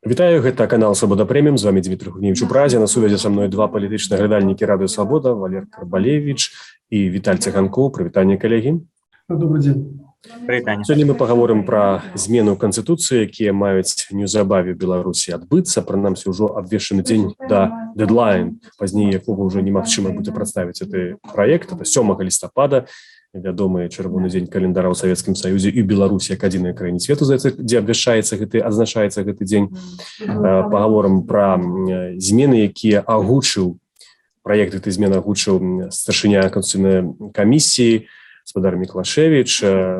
Вітаю, гэта канал Свабода Прэміум, з вами Дмитрий Гугневич у Празе. На сувязі са мной два палітычныя глядальнікі Радыё Свабода, Валер Карбалевич і Віталь Цыганкоў. Прывітанне, калегі. Добрый день. Сёння мы паговорым пра змену Канстытуцыі, якія маюць неўзабаве ў Беларусі адбыцца. Прынамсі, ўжо абвешчаны дзень да дэдлайн, пазней якога ўжо немагчыма будзе прадставіць гэты праект. Это 7 лістапада, вядомы чырвоны дзень календара ў Савецкім Саюзе і Беларусі як адзінай краіне свету, дзе адзначаецца гэты дзень. Паговорым пра змены, якія агучыў праект гэтай змены агучыў старшыня Канстытуцыйнай камісіі гаспадар Міклашевіч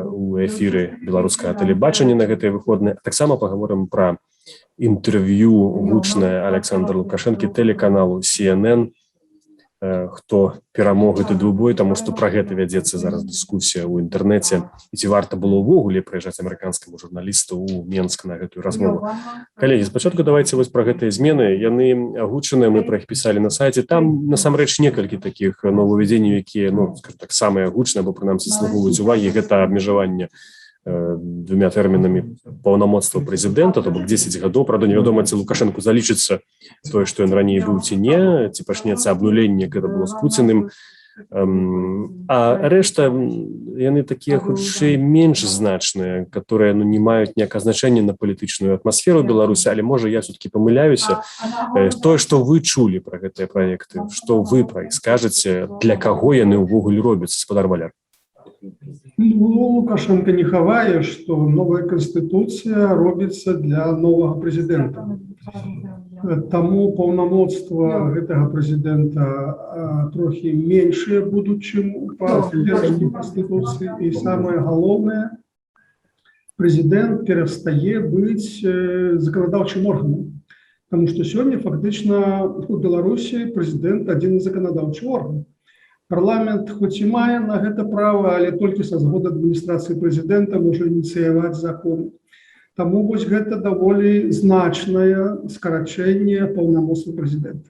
у эфіры беларускага тэлебачання на гэтыя выходныя. Таксама паговорым пра інтэрв'ю гучнае Александра Лукашэнкі тэлеканалу CNN, хто перамог гэты двубой, таму што пра гэта вядзецца зараз дыскусія ў інтэрнэце. І ці варта было ўвогуле прыязджаць амерыканскаму журналісту ў Менск на гэтую размову. Калегі, спачатку давайце вось пра гэтыя змены. Яны агучаныя, мы пра іх пісалі на сайце. Там насамрэч некалькі такіх новаўвядзенняў, якія, скажу так, самыя гучныя, бо прынамсі заслугоўваюць увагі. Гэта абмежаванне двумя тэрмінамі паўнамоцтва прэзідэнта, то бок 10 гадоў. Правда, невядома, ці Лукашэнку залічыцца тое, што ён раней быў ці не, ці пачнецца абнуленне, гэта было з Пуціным. А рэшта, яны такія, хутчэй, менш значныя, которые не маюць ніякага значэння на палітычную атмасферу Беларусі, але, можа, я все-таки памыляюся. Тое, што вы чулі пра гэтыя праекты, што вы пра іх скажаце, для каго яны ўвогуле робяцца, гаспадар Валяр? Лукашенко не хавае, што новая Конституція робіцца для новага прэзідэнта. Таму паўнамоцтва гэтага прэзідэнта трохі меншыя будуць, чым па першай Конституцыі. І самае галоўнае, прэзідэнт перастае быць заканадаўчым органам. Таму што сёння фактычна у Беларусі прэзідэнт адзіны заканадаўчы орган. Парламент хоць і мае на гэта права, але толькі са згоды адміністрацыі прэзідэнта можа ініцыяваць закон. Таму вось гэта даволі значнае скарачэнне паўнамоцтва прэзідэнта.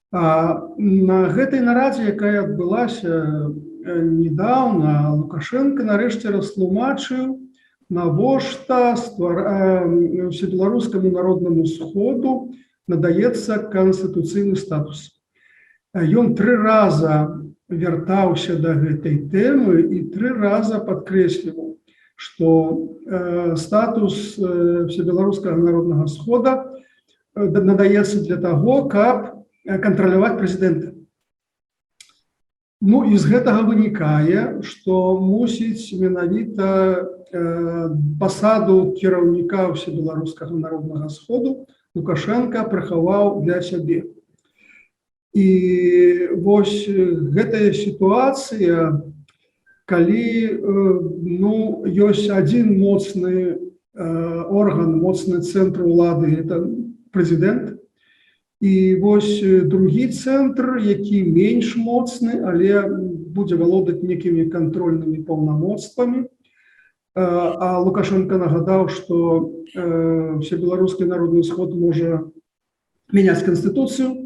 На гэтай нарадзе, якая адбылася недаўна, Лукашенко нарэшце растлумачыў, навошта Усебеларускаму народнаму сходу надаецца канстытуцыйны статус. Ён 3 раза вяртаўся да гэтай тэмы і 3 раза падкрэсліваў, што статус Всебеларускага народнага схода надаецца для таго, каб кантраляваць прэзідэнта. І з гэтага вынікае, што мусіць менавіта пасаду кіраўніка Всебеларускага народнага сходу Лукашенко прыхаваў для сябе. І вось гэтая сітуацыя, калі ёсць адзін моцны орган, моцны цэнтр улады, это прэзідэнт, і вось другі цэнтр, які менш моцны, але будзе валодаць некімі кантрольнымі паўнамоцтвамі. А Лукашенко нагадаў, што Всебеларускі народны сход можа мяняць Канстытуцыю,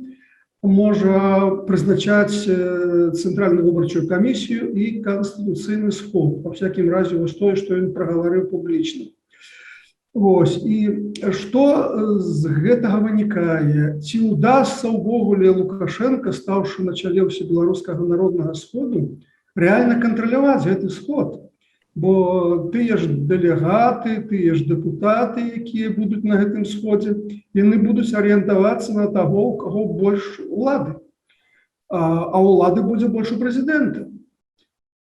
можа прызначаць Цэнтральную выбарчую камісію і Канстытуцыйны сход. Па всякім разе, вось тое, што ён прагаварыў публічна. І што з гэтага вынікае? Ці ўдасца ўвогуле Лукашенко, стаўшы на чале Всебеларускага народнага сходу, рэальна кантраляваць гэты сход? Бо тыя ж дэлегаты, тыя ж дэпутаты, якія будуць на гэтым сходзе, яны будуць арыентавацца на таго, у каго больш улады. А улады будзе больш у прэзідэнта.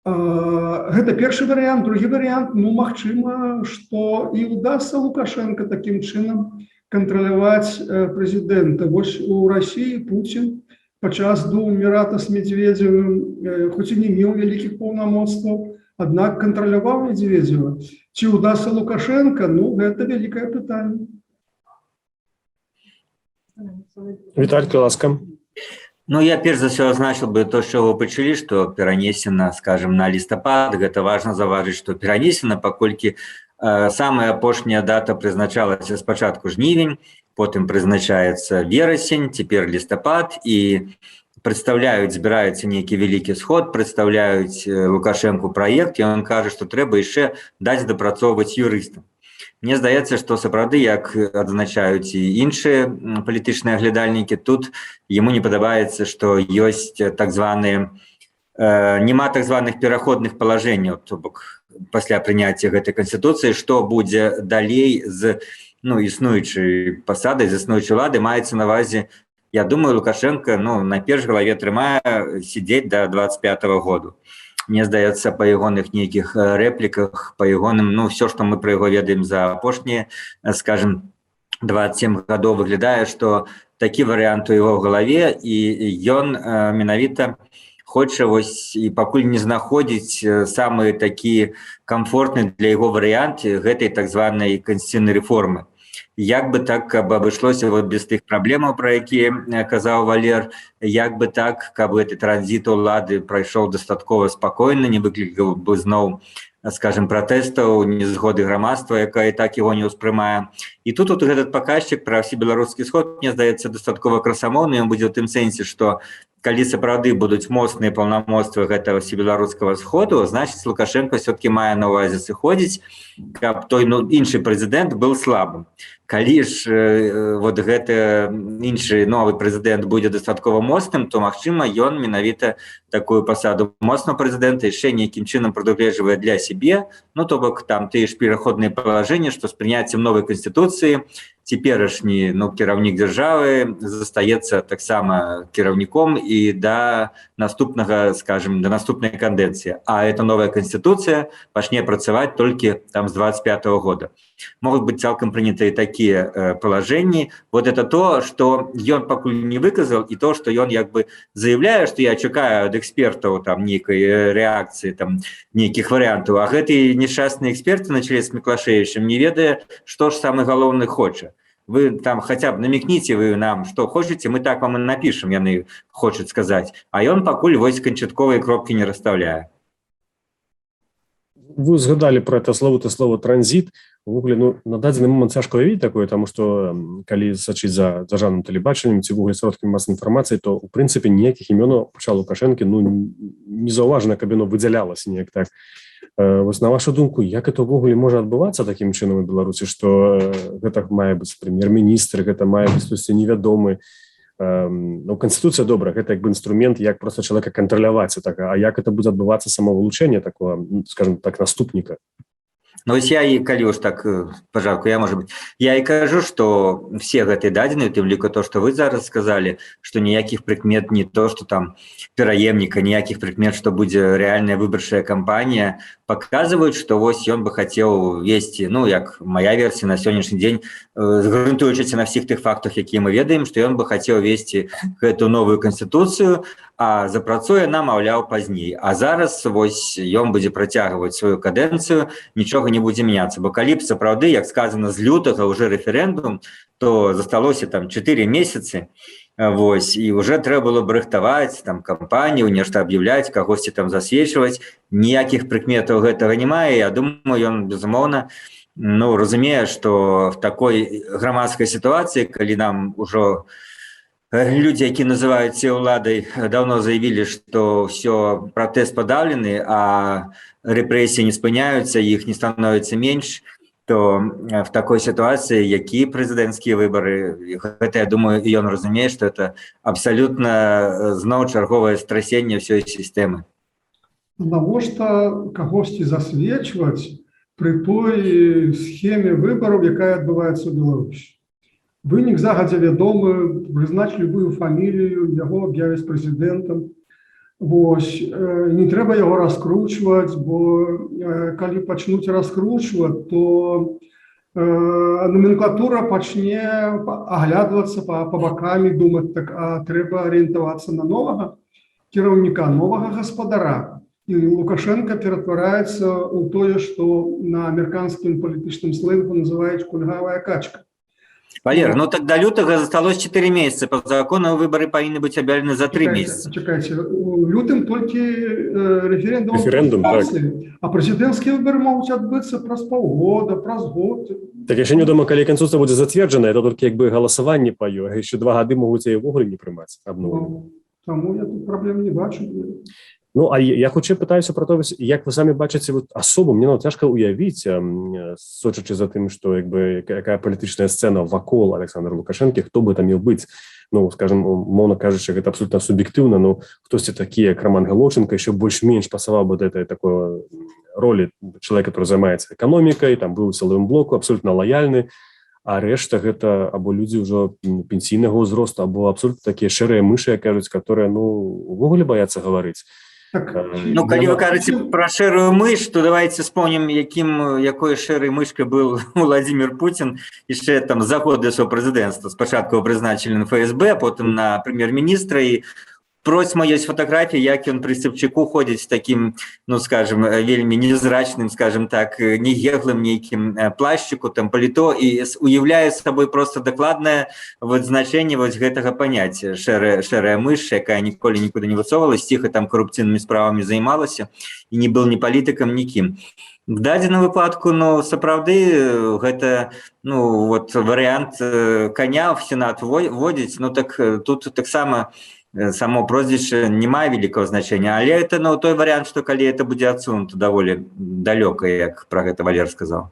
Гэта першы варыянт. Другі варыянт, магчыма, што і ўдасца Лукашенко такім чынам кантраляваць прэзідэнта. Вось у Расіі Пуцін падчас дуумвірата з Медведзевым, хоць і не меў вялікіх паўнамоцтваў, аднак кантраляваў Медведзева. Ці ўдасца Лукашенко? Гэта вялікае пытанне. Віталь, ласка. Я перш за ўсё азначыў бы то, з чаго пачалі, што перанесена, скажем, на лістапад. Гэта важна заўважыць, што перанесена, паколькі самая апошняя дата прызначалася спачатку жнівень, потым прызначаецца верасень, цяпер лістапад, і прадстаўляюць, збіраюцца нейкі вялікі сход, прадстаўляюць Лукашэнку праект, і ён кажа, што трэба яшчэ даць дапрацоўваць юрыстам. Мне здаецца, што сапраўды, як адзначаюць і іншыя палітычныя аглядальнікі, тут яму не падабаецца, што ёсць так званыя няма так званых пераходных палажэнняў, то бок пасля прыняцця гэтай канстытуцыі, што будзе далей з існуючай пасадай, з існуючай улады, маецца на ўвазе, я думаю, Лукашенко найперш галаве трымае сидзець да 25-го году. Мне здаецца, па ягоных нейкіх рэпліках, па ягоным, все, што мы пра яго ведаем за апошнія, скажем, 27 гадоў, выглядае, што такі варыянт у яго галаве, і ён менавіта хоча і пакуль не знаходзіць самы такі камфортны для яго варыянт гэтай так званай канстытуцыйнай рэформы. Як бы так, каб абышлося без тых праблемаў, пра якія казаў Валер, як бы так, каб гэты транзіт улады прайшоў дастаткова спакойна, не выклікаў бы зноў, скажем, пратэстаў, незгоды грамадства, якая так яго не ўспрымае. І тут этот паказчык пра ўсебеларускі сход, мне здаецца, дастаткова красамоўны, ён будзе ў тым сэнсе, што калі сапраўды будуць моцныя паўнамоцтвы гэтага ўсебеларускага сходу, значыць, Лукашенко все-таки мае на ўвазе сыходзіць, каб той іншы прэзідэнт быў слабым. Калі ж гэты іншы новы прэзідэнт будзе дастаткова моцным, то, магчыма, ён менавіта такую пасаду моцнага прэзідэнта яшчэ нейкім чынам прадугледжвае для сябе, то бок там тыя ж пераходныя палажэнні, што з прыняццем новай канстытуцыі цяперашні кіраўнік дзяржавы застаецца таксама кіраўніком і да наступнага, скажем, да наступнай кадэнцыі. А эта новая канстытуцыя пачне працаваць толькі там з 25-го года. Могуць быць цалкам прынятыя такія палажэнні. Это то, што ён пакуль не выказаў, і то, што ён як бы заявляе, што я чакаю ад экспертаў там нейкай рэакцыі, там нейкіх варыянтаў, а гэты нешчасны эксперты на чале з Міклашевічам не ведае, што ж самы галоўны хоча. Вы там хотя бы намекните вы нам, что хотите, мы так вам и напишем, яны хочет сказать. А ён пакуль канчатковыя кропкі не расставляе. Вы згадалі про это слово транзит. Увогуле, на дадзены момант цяжка уявіць такое, таму што калі сачыць за дзяржаўным тэлебачаннем ці вугле сродкамі масавай інфармацыі, то у прынцыпе ніякіх імёнаў пачала Лукашэнкі не заўважана, каб яно выдзялялася неяк так. На вашу думку, як это ўвогуле можа адбывацца такім чынам у Беларусі, што гэта мае быць прэм'ер-міністр, гэта мае быць хтосьці невядомы. Канстытуцыя добра, гэта як бы інструмент, як проста чалавека кантраляваць, а як это будзе адбывацца самавылучэнне такого, скажем так, наступніка? Я і калі уж так пажарку, я і кажу, што все гэтыя дадзеныя, тым ліку то, што вы зараз сказалі, што ніякіх прыкмет не то, што там пераемніка, ніякіх прыкмет, што будзе рэальная выбарчая кампанія, паказваюць, што ён бы хацеў весці, як моя версія на сённяшні дзень, грунтуючыся на всіх тых фактах, якія мы ведаем, што ён бы хацеў весці гэту новую канстытуцыю, а запрацуе нам, маўляў, пазней. А зараз ён будзе працягваць сваю кадэнцыю, нічога не будзе мяняцца. Бо калі б сапраўды, як сказана, з лютага ўжо рэферэндум, то засталося там 4 месяцы, і ўжо трэба было б рыхтаваць там кампанію, нешта аб'яўляць, кагосьці там засвечваць. Ніякіх прыкметаў гэтага немає. Я думаю, ён, безумоўна, разумее, што в такой грамадскай сітуацыі, калі нам ужо люди, які называюцца уладай, давно заявілі, што все, пратэст падаўлены, а рэпрэсіі не спыняюцца, іх не становіцца менш, то в такой сітуацыі, які прэзідэнцкія выбары, гэта, я думаю, ён разумее, што это абсалютна зноў чарговае страсенне ўсёй сістэмы. Навошта кагосьці засвечваць пры той схеме выбараў, якая адбываецца ў Беларусі? Вынік загадзя вядомы, прызнаць любую фамілію, яго аб'явіць прэзідэнтам. Не трэба яго раскручваць, бо калі пачнуць раскручваць, то номенклатура пачне аглядвацца па бакамі, думаць, так, а трэба арыентавацца на новага кіраўніка, новага гаспадара. І Лукашенко ператвараецца ў тое, што на амерыканскім палітычным сленгу называюць кульгавая качка. Валер, так до лютага засталось 4 месяца. По закону выборы павінны быць аб'яўлены за 3 месяца. Чакайце, у лютым толькі рэферэндум, так. А прэзідэнцкія выборы могуць адбыцца праз паўгода, праз год. Так яшчэ не вядома, калі канстытуцыя будзе зацверджана, это толькі як бы галасаванне па ёй, а яшчэ 2 гады могуць яе ўвогуле не прымаць. Таму я тут праблем не бачу. Ну, а я хутчэй пытаюся пра тое, як вы самі бачыце вот асобу, мне цяжка уявіць, сочачы за тым, што якая палітычная сцэна вакол Александра Лукашэнкі, хто бы там меў быць, ну, скажем, умоўна кажучы, гэта абсолютно суб'ектыўна, но хтосьці такі, як Роман Галошченко, еще больш-менш пасаваў бы да этой такой ролі чалавека, который займаецца эканомікай, там быў у сілавым блоку, абсолютно лаяльны, а рэшта гэта або людзі ўжо пенсійнага ўзросту, або абсолютно такія шэрыя мышы, як кажуць, которые, ну, увогуле баяцца гаварыць. Так, ну, калі вы кажаце пра шэрую мыш, то давайте вспомнім, якой шэрай мышкай быў Владимир Путин яшчэ там за год да свайго прэзідэнцтва. Спачатку прызначылі на ФСБ, потым на прэм'ер-міністра, і процьма ёсць фотаграфіі, як ён пры Сапчаку ходзіць такім, ну, скажем, вельмі незрачным, скажем так, негеглым нейкім плашчыку, там, паліто, і уяўляе сабой просто дакладнае вот значэнне вот гэтага паняцця. Шэрая мыш, якая ніколі нікуды не высоўвалась, ціха там карупцыйнымі справамі займалася, і не был ні палітыкам, нікім. В дадзеным выпадку, ну, сапраўды, гэта, ну, вот варыянт коня в Сенат водзіць, ну, так тут таксама само прозвище не мае великого значения, але это, ну, той вариант, что калі это будзе адсунуто даволі далёка, як про гэта Валер сказал.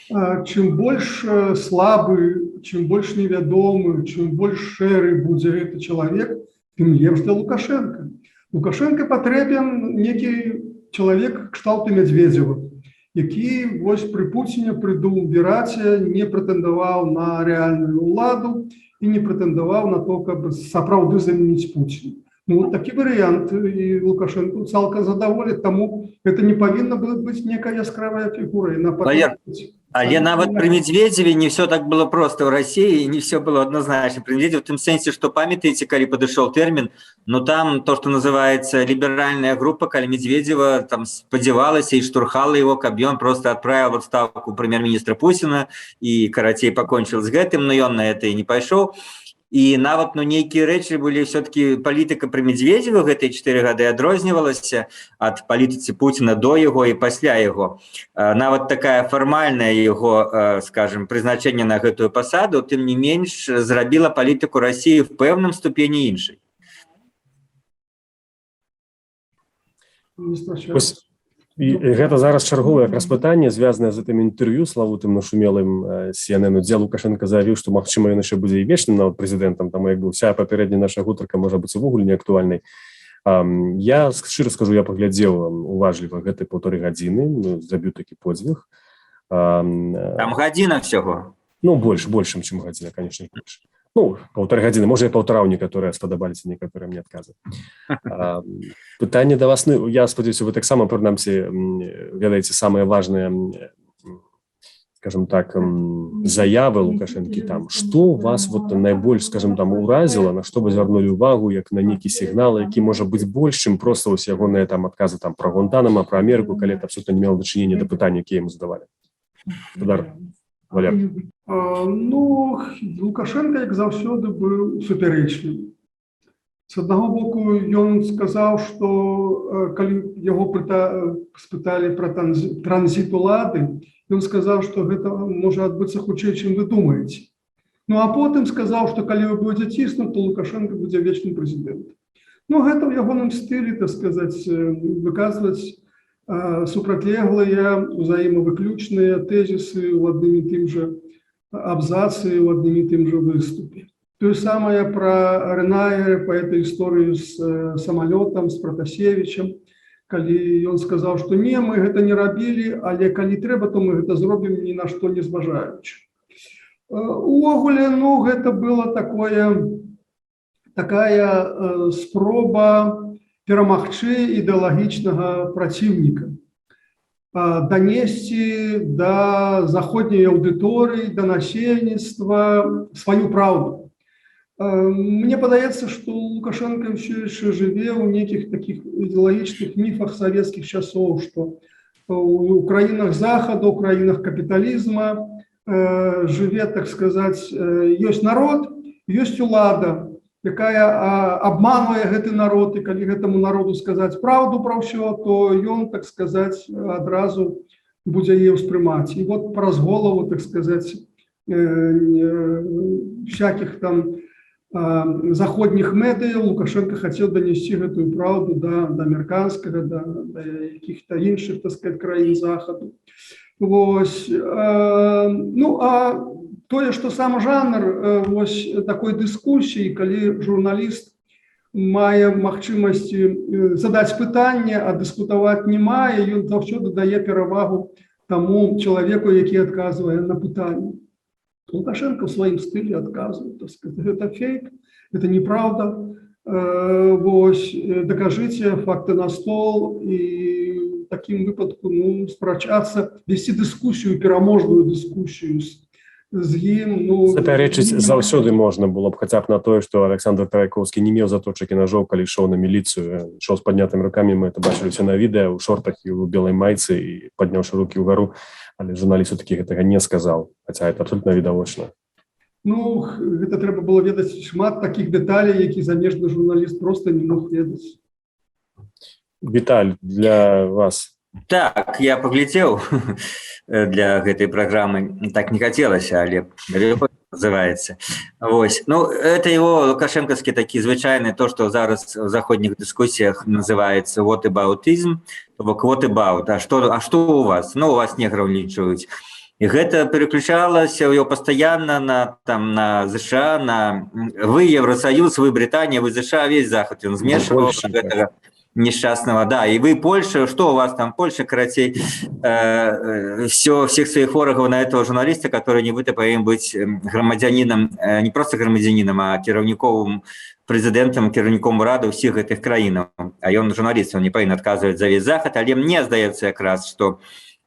Чым больш слабы, чым больш невядомы, чым больш шэры будзе гэты чалавек, тым лепш для Лукашенко. Лукашенко патрэбен некі чалавек кшталту Медведзева, які вось пры Пуціне прыдумаў убіраць, не прэтэндаваў на рэальную ўладу і не прэтэндаваў на то, каб сапраўды замяніць Пуціна. Ну, такі варыянт, і Лукашенко цалкам задаволіць, таму гэта не павінна быць некая яскравая фігура. Валер, але нават пры Медведзеве не все так было просто в России, и не все было однозначно. При Медведеве в том сенсе, что памятаете, когда подошел термин, но там то, что называется либеральная группа, когда Медведева там сподевалась и штурхала его, как он просто отправил в отставку премьер-министра Путина и карацей покончил с гэтым, но он на это и не пошел. І нават, ну, нейкія рэчы былі все-таки палітыка пры Медведзеву гэтыя 4 гады адрознівалася ад палітыцы Пуціна до яго і пасля яго. Нават такая фармальная яго, скажем, прызначэнне на гэтую пасаду, тым не менш, зрабіла палітыку Расіі в пэўным ступені іншай. І гэта зараз чарговае якраз пытанне, звязанае з гэтым інтэрв'ю славутым нашумелым CNN, дзе Лукашенко заявіў, што магчыма ён яшчэ будзе і вечным прэзідэнтам, таму як бы вся папярэдняя наша гутарка можа быць увогуле не актуальнай. Я шчыра скажу, я паглядзеў уважліва гэтай 1,5 гадзіны, забіў такі подзвіг. Там гадзіна всяго? Ну, больш, чым гадзіна, конечно, больш. Ну, 1,5 гадзіны, можа і 1,5, некаторыя спадабаліся, некаторыя мне адказы. Пытанне да вас, ну, я спадзяюся, вы таксама, прынамсі, ведаеце самыя важныя, скажем так, заявы Лукашэнкі там. Што вас вот найбольш, скажем, там уразіла, на што вы звярнулі ўвагу, як на нейкі сігнал, які можа быць больш, чым проста вось ягоныя там адказы там пра Гуантанамо, пра Амерыку, калі это абсолютно не мела дачынення да пытання, якія яму задавалі. Гаспадар Валер. Ну, Лукашенко, як заўсёды, быў супярэчлівы. З аднаго боку, ён сказаў, што калі яго спыталі пра транзіт улады, ён сказаў, што гэта можа адбыцца хутчэй, чым вы думаеце. Ну, а потым сказаў, што калі вы будзе ціснуць, то Лукашенко будзе вечным прэзідэнтам. Ну, гэта ў ягоным стылі, так сказаць, выказваць супрацьлеглыя, узаемавыключныя тэзісы ў адным і тым жа абзацы, ў адным і тым жа выступе. Тое самае пра Рынае, па этой гісторыі з самалётам, з Пратасевічам, калі ён сказаў, што не, мы гэта не рабілі, але калі трэба, то мы гэта зробім ні на што не зважаючы. Увогуле, ну, гэта была такая спроба перамагчы ідэалагічнага праціўніка, данесці да заходняй аўдыторыі, да насельніцтва сваю праўду. Мне падаецца, што Лукашенко ўсё яшчэ жыве ў нейкіх такіх ідэалагічных міфах савецкіх часоў, што у краінах захаду, у краінах капіталізма жыве, так сказаць, ёсць народ, ёсць улада, якая абманвае гэты народ, і калі гэтаму народу сказаць праўду пра ўсё, то ён, так сказаць, адразу будзе яе ўспрымаць. І вот праз голову, так сказаць, всяких там заходніх медыяў Лукашенко хацеў данесці гэтую праўду да амерыканскага, да каких-то іншых, так сказать, краін захаду. Вось. Ну, а тое, што сам жанр вось такой дыскусіі, калі журналіст мае магчымасці задаць пытанне, а дыскутаваць не мае, ён заўсёды дае перавагу таму чалавеку, які адказвае на пытанне. Лукашенко в своем стиле отказывает, так сказать, это фейк, это неправда, вось, докажите факты на стол, и в таким выпадку, ну, спрачаться, вести дискуссию, пераможную дискуссию з ім, ну... Запярэчыць заўсёды можна было б хаця б на тое, што Александр Тарайковскі не меў заточак і ножоў, калі ішоў на міліцыю, ішоў з паднятымі рукамі, мы это бачылі ўсё на відэа, у шортах і ў белай майцы, і падняўшы рукі ўгару, але журналіст все-таки гэтага не сказаў, хаця это абсолютна відавочна. Ну, гэта трэба было ведаць шмат такіх дэталей, які замежны журналіст просто не мог ведаць. Віталь, для вас... Так, я поглядел для гэтай программы, так не хотелось, але называется. Вось. Ну, это его лукашенковский такие звычайные, то, что зараз в заходних дискуссиях называется whataboutism, то бок what about, а что у вас? Ну, у вас негров лічуюць. И гэта переключалось его постоянно на США, на вы Евросоюз, вы Британия, вы США, весь Заход, он смешивал этого несчастного, да, и вы Польша, что у вас там Польша, короче, всех своих ворогов на этого журналиста, который не повинен быть громадянином, не просто громадянином, а кіраўніковым президентом, кіраўніком Рады всех этих краинов, а он журналист, он не повинен отказывать за весь Заход, але мне здаецца как раз, что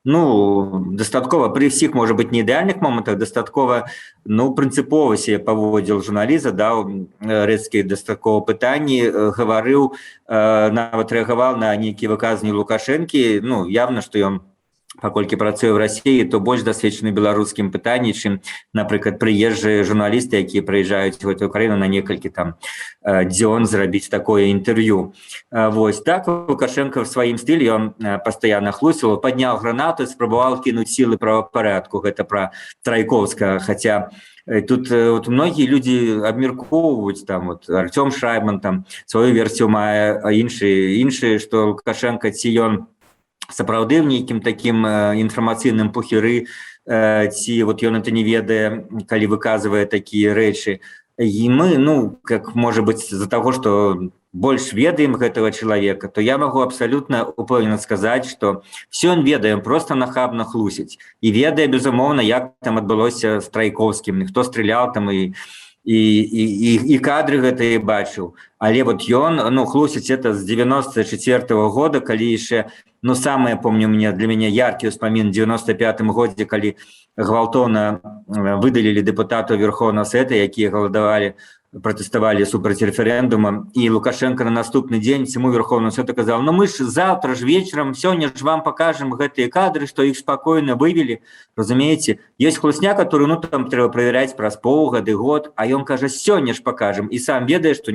ну, дастаткова, при всіх, может быть, не ідеальных моментах, дастаткова, ну, прынцыпова себе паводзіл журналіст, даў рэзкія дастаткова пытанні, гаварыў, нават рэагаваў на нейкія выказанні Лукашэнкі, ну, явна, што ён, паколькі працуе в России, то больш дасведчаны беларускім пытанні, чым, напрыклад, прыезджыя журналісты, якія прыязджаюць в эту краіну на некалькі там дзён зрабіць такое інтэрв'ю. Вось так Лукашенко в сваім стылі, ён пастаянна хлусіў, падняў гранату, спрабаваў кінуць сілы правапарадку, гэта пра Трайковскага, хаця тут вот многие люди абмяркоўваюць, там вот Артём Шрайбман там сваю версію мае, а іншыя, што Лукашенко ці ён сапраўды в нейкім такім інфармацыйным пухіры, ці вот ён это не ведае, калі выказвае такія рэчы. І мы, ну, как может быть, из-за того, что больше ведаем гэтага человека, то я могу абсолютно упэўнена сказать, что все он ведае, просто нахабно хлусіць. І ведае, безумоўна, як там адбылося з Трайковскім, хто стрелял там и кадры гэтыя бачыў. Але вот ён, ну, хлусіць это з 94-го года, калі яшчэ, ну, самое, помню, для меня яркий успамін в 95-м годзе, калі гвалтоўна выдалілі дэпутатаў Верховного Совета, якія галадавалі, пратэставалі супраць рэферэндума, і Лукашенко на наступны дзень всему Верховному Совету казаў: ну мы ж завтра ж вечером, сёння ж вам покажем гэтыя кадры, што іх спокойно вывели, разумееце, есть хлусня, которую, ну, там трэба проверять праз полгода, год, а ён кажа, сёння ж покажем, і сам ведае, што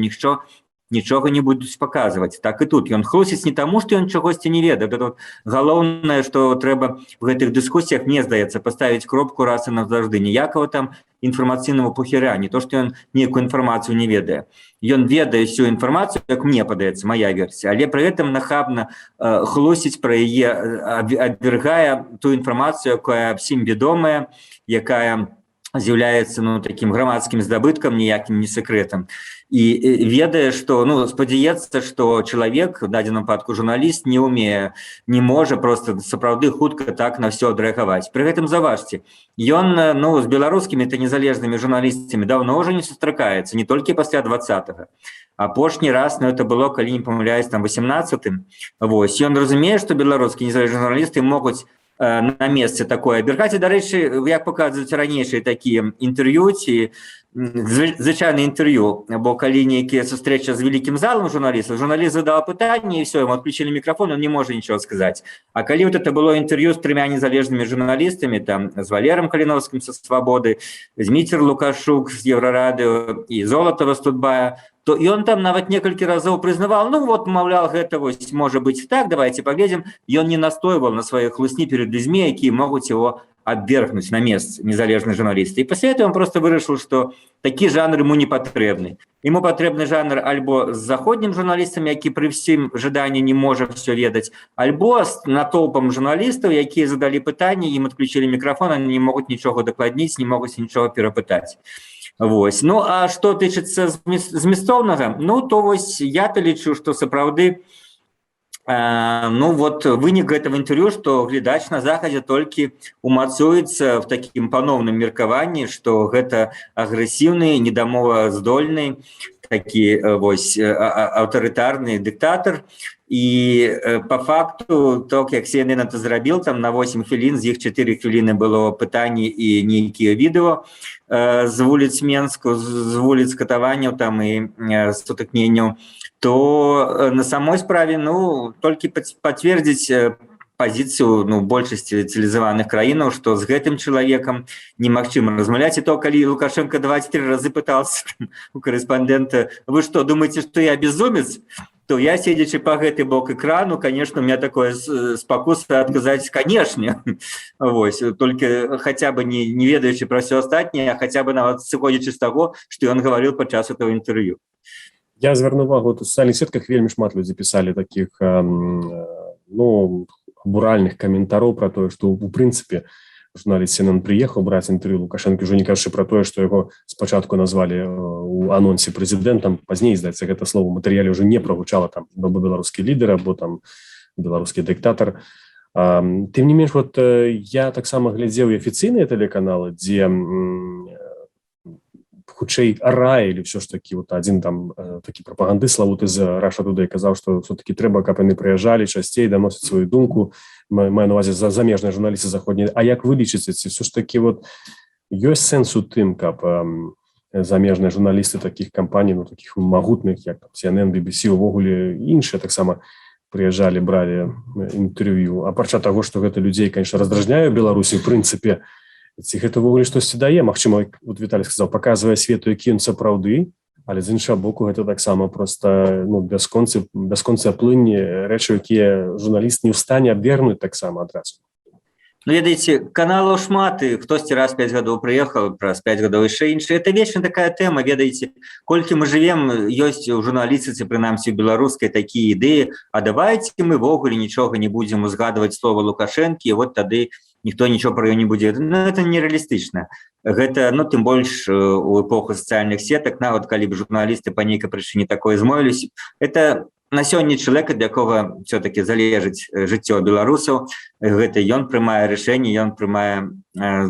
нічога не будуць паказваць. Так і тут ён хлусіць не таму, што ён чагосьці не ведае. Вот галоўнае, што трэба в гэтых дыскусіях, мне здаецца, паставіць кропку раз і назаўжды. Ніякага там інфармацыйнага пухіра, не то, што ён нейкую інфармацыю не ведае. Ён ведае всю інфармацыю, як мне падаецца, моя версія, але пры гэтым нахабна хлусіць пра яе, абвяргае ту інфармацыю, якая всім вядомая, якая з'яўляецца, ну, таким грамадскім здабыткам, ніякім не секрэтам. І ведае, што, ну, спадзяецца, што чалавек, в дадзеным выпадку журналіст, не можа просто сапраўды хутка так на все адрэагаваць. Пры гэтым заўважце, ён, ну, з беларускімі та незалежнымі журналістамі даўно ўжо не сустракаецца, не толькі пасля 20-го. Апошні раз, ну, это было, калі не памыляюсь, там 18-м. Вось, ён разумее, што беларускія незалежныя журналісты могуць на месцы такое абвяргаць. І, дарэчы, як паказваюць ранейшыя такія інтэрв'ю ці звычайнае інтэрв'ю, бо калі нейкія сустрэча з вялікім залам журналістаў, журналіст задаў пытанне, і все, ему отключили микрофон, он не можа нічого сказаць. А калі вот это было інтэрв'ю з 3 незалежнымі журналістамі, там, з Валером Каліновскім са Свабоды, з Міцер Лукашук з Еврорадыо і Золатова з Тутбая, то ён там нават некалькі разоў прызнаваў, ну вот, маўляў, гэта вось можа быць так, давайте поглядзім. Ён не настойваў на сваёй хлусні перед людзьмі, якія могуць его абвергнуць на месцы незалежны журналіст. І пасля этого он просто вырашыў, што такі жанр ему не патрэбны. Ему патрэбны жанр альбо з заходнім журналістам, які пры ўсім жаданні не можа все ведаць, альбо з натоўпам журналістаў, якія задалі пытанні, ім адключылі мікрафон, они не могуць нічога дакладніць, не могуць нічога перапытаць. Вось. Ну, а што тычыцца зместоўнага, ну, то вось я-то лічу, што сапраўды ну, вот вынік гэтага інтэрв'ю, што глядач на захадзе толькі умацуецца в такім паноўным меркаванні, што гэта агрэсіўны, недамоваздольны, такі вось аўтарытарны дыктатар. І по факту, так як CNN это зрабіў, там на 8 хвілін, з іх 4 хвіліны было пытанні і нейкія відэо з вуліц Менску, з вуліц катаванняў там і сутыкненняў, то на самой справе, ну, толькі пацвердзіць пазіцыю, ну, большасці цывілізаваных краінаў, што з гэтым чалавекам немагчыма размаўляць. І то, калі Лукашенко 23 разы пытался у корэспандэнта: вы што, думаеце, што я безумец? То я, седзячы па гэты бок экрану, конечно, у меня такое спакуса адказаць: канешне. Вось, толькі хаця бы не ведаючы пра ўсё астатняе, а хаця бы нават сыходзячы з таго, што ён гаварыў падчас этого інтэрв'ю. Я звярну увагу, у сацыяльных сетках вельмі шмат людзей пісалі такіх, ну, абуральных каментароў пра тое, што у прынцыпе журналіст CNN прыехаў браць інтэрв'ю Лукашэнкі, ўжо не кажучы пра тое, што яго спачатку назвалі у анонсе прэзідэнтам, пазней, здаецца, гэта слово ў матэрыяле ўжо не прагучала, там, або беларускі лідар, або там беларускі дыктатар. Тым не менш, вот я таксама глядзеў і афіцыйныя тэлеканалы, дзе хутчэй раілі ўсё ж такі, вот адзін там такі прапаганды славуты з Russia Today казаў, што все-таки трэба, каб яны прыязджалі часцей, даносіць сваю думку, маю на увазе замежныя журналісты заходнія. А як вы лічыце, ці все ж таки вот ёсць сэнс у тым, каб замежныя журналісты такіх кампаній, ну, такіх магутных, як CNN, BBC, увогуле іншыя таксама прыязджалі, бралі інтэрв'ю, апрача таго, што гэта людзей, конечно, раздражняе Беларусі, в прынцыпе, ці гэта ўвогуле штосьці дае? Магчыма, вот Віталій сказаў, паказвае свету, які ён сапраўды, але з іншага боку гэта таксама проста, ну, бясконцы плынь рэчы, якія журналіст не ў стане абвергнуць таксама адразу. Ну, ведаеце, каналаў шмат, і хтосьці раз 5 гадоў прыехаў, праз 5 гадоў яшчэ іншыя. Это вечна такая тэма, ведаеце, колькі мы жывем, ёсць у журналістыцы, прынамсі у беларускай, такія ідэі, а давайте мы ввогуле нічога не будзем узгадваць слова Лукашэнкі, і вот тады ніхто нічого про яго не будзе. Ну, это нереалістычна. Гэта, ну, тым больш у эпоху сацыяльных сетак, нават калі б журналісты па нейкай прычыне такое змовіліся, это на сёння чалавек, ад якога все-таки залежыць жыццё беларусаў, гэта ён прымае рашэнні, ён прымае,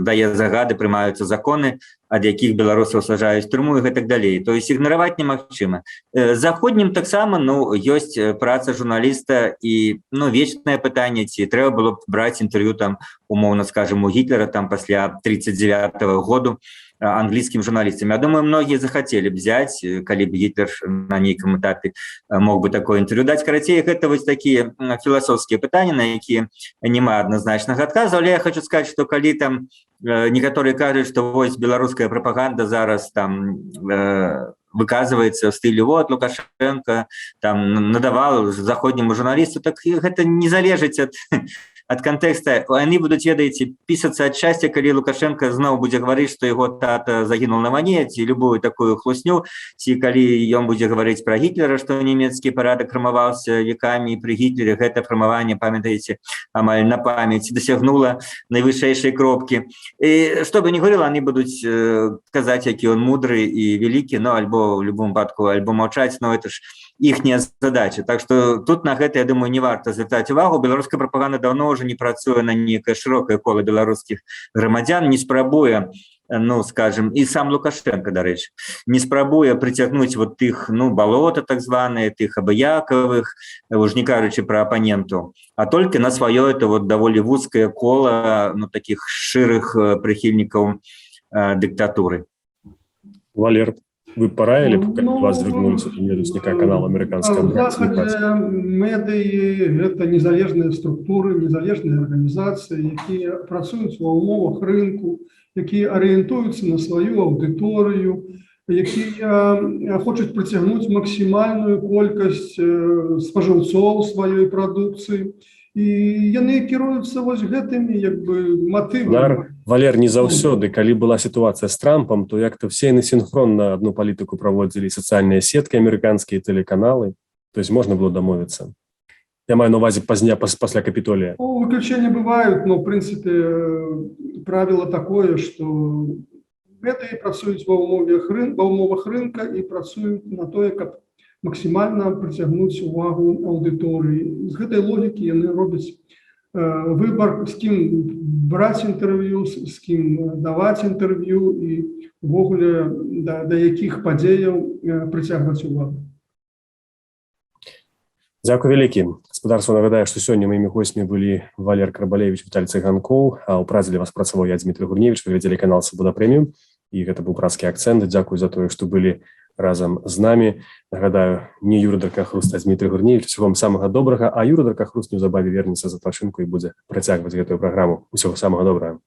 дае загады, прымаюцца законы, ад якіх беларусаў сажаюць турму і гэтак далей. То есть ігнараваць немагчыма. Заходнім таксама, ну, ёсць праца журналіста і, ну, вечнае пытанне, ці трэба было б браць інтэрв'ю там, умоўна скажем, у Гітлера там пасля 39-го году англійскім журналістам. Я думаю, многія захацелі б взяць, калі б Гітлер на нейкім этапе мог бы такое інтэрв'ю даць. Карацей, гэта вось такія філасофскія пытанні, на якія няма адназначнага адказу, але я хочу сказаць, што калі там некаторыя кажуць, што вось беларуская прапаганда зараз там выказваецца в стылі вот Лукашенко там надавал заходняму журналісту, так гэта не залежыць ад кантэкста. Яны будуць, ведаеце, пісацца ад шчасця, калі Лукашенко зноў будзе гаварыць, што яго тата загінуў на вайне, ці любую такую хлусню, ці калі ён будзе гаварыць пра Гітлера, што нямецкі парадак фармаваўся векамі пры Гітлере, гэта фармаванне, памятаеце, амаль на памяць дасягнула найвышэйшай кропкі. І што бы ні гаварыла, яны будуць казаць, які ён мудры і вялікі, ну, альбо в любом выпадку, альбо маўчаць, но это ж іхняя задача. Так што тут на гэта, я думаю, не варта звяртаць увагу. Беларуская прапаганда даўно ўжо не працуе на нейкае шырокае кола беларускіх грамадзян, не спрабуе, ну, скажем, і сам Лукашенко, дарэчы, не спрабуе прыцягнуць вот тых, ну, балота так званыя, тых абыякавых, уж не кажучы пра апанентаў, а толькі на сваё это вот даволі вузкае кола, ну, такіх шырых прыхільнікаў дыктатуры. Валер, вы параілі, калі вас звярнуліся да медыцніка канала амерыканскага? Захадныя медыі — гэта незалежныя структуры, незалежныя арганізацыі, якія працуюць ва ўмовах рынку, якія арыентуюцца на сваю аўдыторыю, якія хочуць прыцягнуць максімальную колькасць спажыўцоў сваёй прадукцыі. і яны кіруюцца вось гэтымі як бы матывамі. Валер, не заўсёды, калі была сітуацыя з Трампам, то як-то все яны синхронно одну палітыку праводзілі, сацыяльныя сеткі, амерыканскія тэлеканалы, то есть можна было дамовіцца. Я маю на увазе пасля Капітолія. Выключения бывают, но в принципе правило такое, что гэтыя працуюць ва ўмовах рынка і працуюць на тое, каб максімальна прыцягнуць увагу аўдыторыі. З гэтай логікі яны робяць выбор, з кім браць інтэрв'ю, з кім даваць інтэрв'ю і увогуле да якіх падзеяў прыцягваць увагу. Дзякуй вялікі. Гаспадарства нагадаю, што сёння маімі госцямі былі Валер Карбалевіч, Віталій Цыганкоў, а ў празе для вас працаваў я, Дмітрий Гурневіч, вы глядзелі канал Свабода Прэміум, і гэта быў празкі акцэнт. Дзякуй за тое, што былі разам з намі. Нагадаю, не Юрый Даркахруст, а Дмітрий Гурневіч. Усього вам самага добрага, а Юрый Даркахруст неўзабаве вернецца з адпачынку і будзе працягваць гэтую праграму. Усього самага добрага.